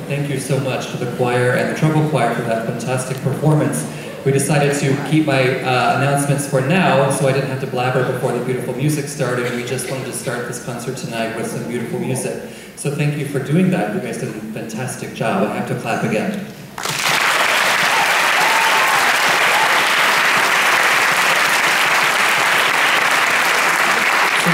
Thank you so much to the choir and the treble choir for that fantastic performance. We decided to keep my announcements for now, so I didn't have to blabber before the beautiful music started, and we just wanted to start this concert tonight with some beautiful music. So thank you for doing that. You guys did a fantastic job. I have to clap again.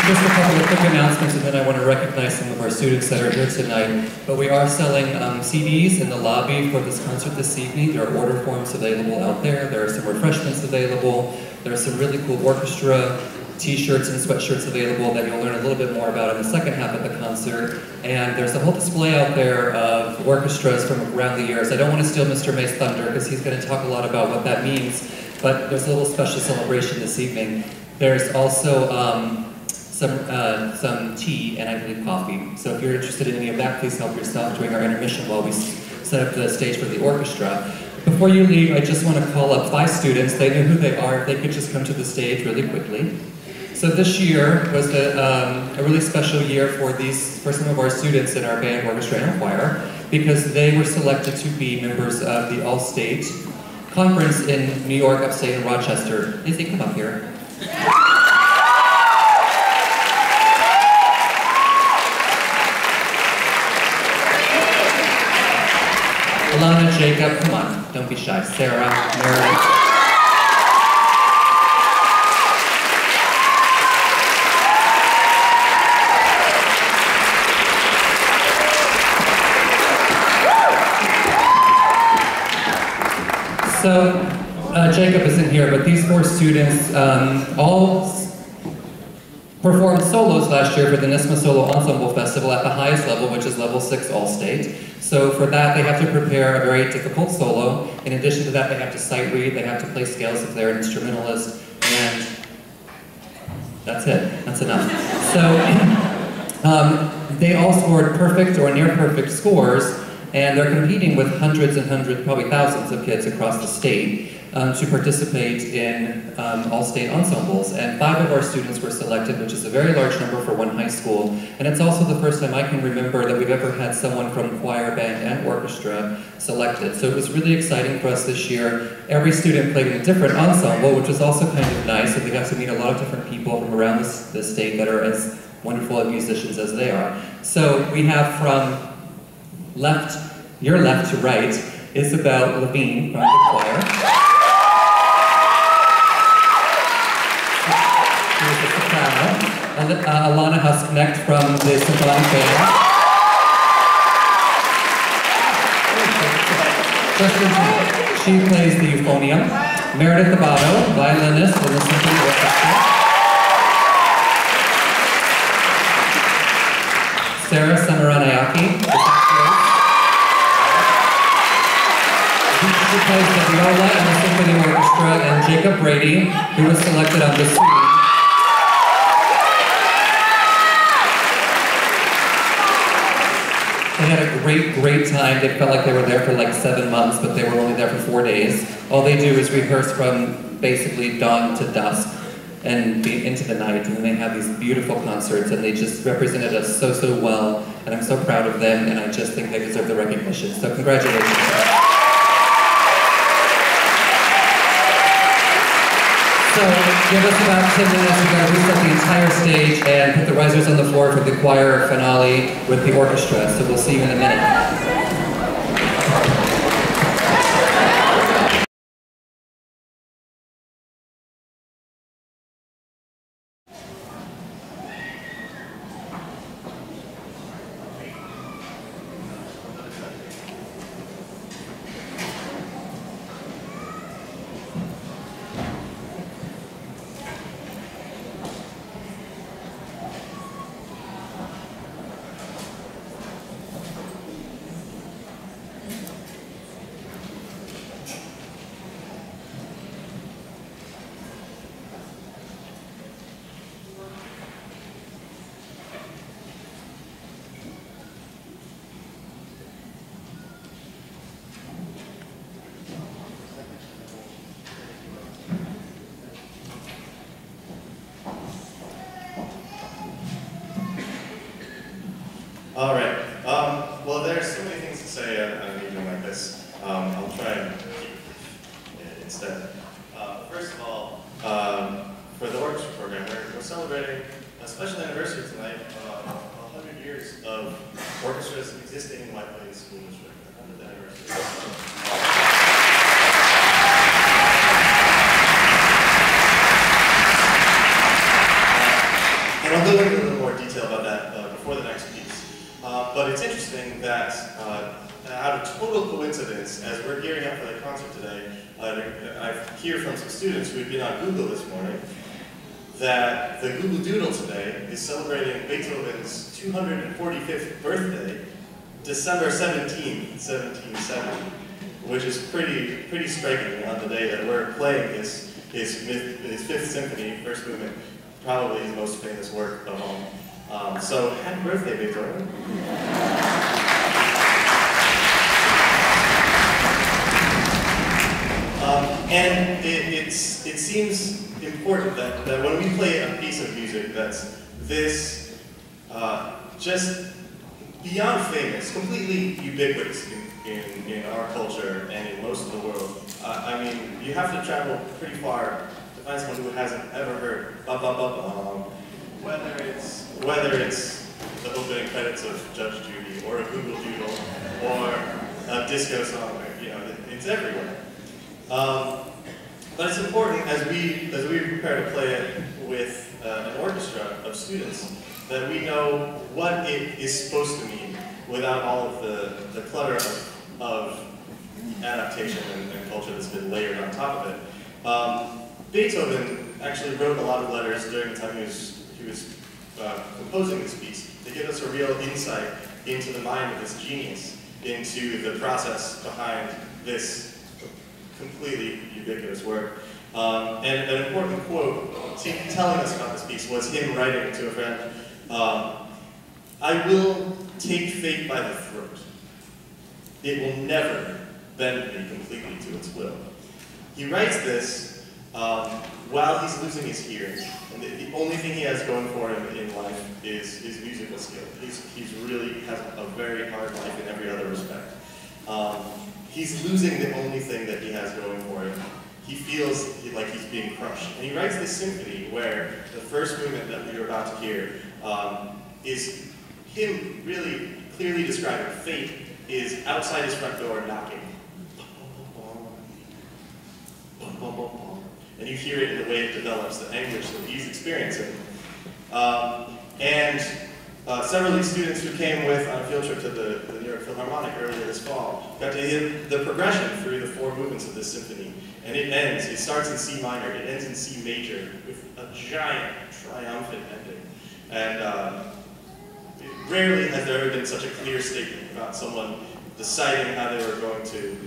Just a couple of quick announcements, and then I want to recognize some of our students that are here tonight. But we are selling CDs in the lobby for this concert this evening. There are order forms available out there. There are some refreshments available. There are some really cool orchestra t-shirts and sweatshirts available that you'll learn a little bit more about in the second half of the concert. And there's a whole display out there of orchestras from around the years. I don't want to steal Mr. May's thunder because he's going to talk a lot about what that means, but there's a little special celebration this evening. There's also some tea and I believe coffee. So if you're interested in any of that, please help yourself during our intermission while we set up the stage for the orchestra. Before you leave, I just want to call up 5 students. They know who they are. If they could just come to the stage really quickly. So this year was a really special year for some of our students in our band, orchestra, and choir, because they were selected to be members of the All-State Conference in New York, upstate, in Rochester. Izzy, come up here. Alana, Jacob, come on, don't be shy. Sarah, Meredith. So, Jacob isn't here, but these 4 students all performed solos last year for the NYSSMA Solo Ensemble Festival at the highest level, which is level 6 All-State. So for that, they have to prepare a very difficult solo. In addition to that, they have to sight read, they have to play scales if they're an instrumentalist, and that's it. That's enough. So they all scored perfect or near perfect scores, and they're competing with hundreds and hundreds, probably thousands of kids across the state to participate in all-state ensembles. And 5 of our students were selected, which is a very large number for one high school. And it's also the first time I can remember that we've ever had someone from choir, band, and orchestra selected. So it was really exciting for us this year. Every student played in a different ensemble, which was also kind of nice, and we got to meet a lot of different people from around the state that are as wonderful of musicians as they are. So we have from your left to right, Isabel Levine from the choir. Alana Husknecht from the symphonic band. She plays the euphonium. Meredith Abato, violinist in the symphony orchestra. Sarah Samaranayake, she plays the viola in the symphony orchestra, and Jacob Brady, who was selected on the suite. They had a great time. They felt like they were there for like 7 months, but they were only there for 4 days. All they do is rehearse from basically dawn to dusk and into the night, and then they have these beautiful concerts, and they just represented us so well, and I'm so proud of them, and I just think they deserve the recognition. So congratulations. So give us about 10 minutes. We're going to reset the entire stage and put the risers on the floor for the choir finale with the orchestra. So we'll see you in a minute. say on an evening like this. I'll try and keep it instead. First of all, for the orchestra program, we're celebrating a special anniversary tonight, 100 years of orchestras existing in White Plains School District. 100th anniversary. And I'll go into a little more detail about that before the next piece. But it's interesting that out of total coincidence, as we're gearing up for the concert today, I hear from some students who had been on Google this morning that the Google Doodle today is celebrating Beethoven's 245th birthday, December 17th, 1770, which is pretty striking on the day that we're playing his Fifth Symphony, first movement, probably his most famous work of all. So happy birthday, Beethoven. And it seems important that when we play a piece of music that's this just beyond famous, completely ubiquitous in our culture and in most of the world. I mean, you have to travel pretty far to find someone who hasn't ever heard ba ba ba ba. Whether it's the opening credits of Judge Judy or a Google Doodle or a disco song, you know, it's everywhere. But it's important as we prepare to play it with an orchestra of students that we know what it is supposed to mean without all of the clutter of adaptation and culture that's been layered on top of it. Beethoven actually wrote a lot of letters during the time he was composing this piece to give us a real insight into the mind of this genius, into the process behind this completely ubiquitous work. And an important quote telling us about this piece was him writing to a friend, "I will take fate by the throat. It will never bend me completely to its will." He writes this while he's losing his hearing. And the only thing he has going for him in life is his musical skill. He's really has a very hard life in every other respect. He's losing the only thing that he has going for him. He feels like he's being crushed. And he writes this symphony where the first movement that we are about to hear is him really clearly describing fate is outside his front door knocking. And you hear it in the way it develops, the anguish that he's experiencing. Several of these students who came with on a field trip to the New York Philharmonic earlier this fall got to hear the progression through the four movements of this symphony. And it starts in C minor, it ends in C major with a giant, triumphant ending. And rarely has there ever been such a clear statement about someone deciding how they were going to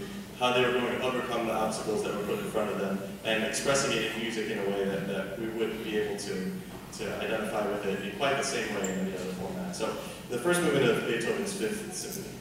overcome the obstacles that were put in front of them and expressing it in music in a way that we wouldn't be able to identify with it in quite the same way in any other format. So the first movement of Beethoven's Fifth Symphony.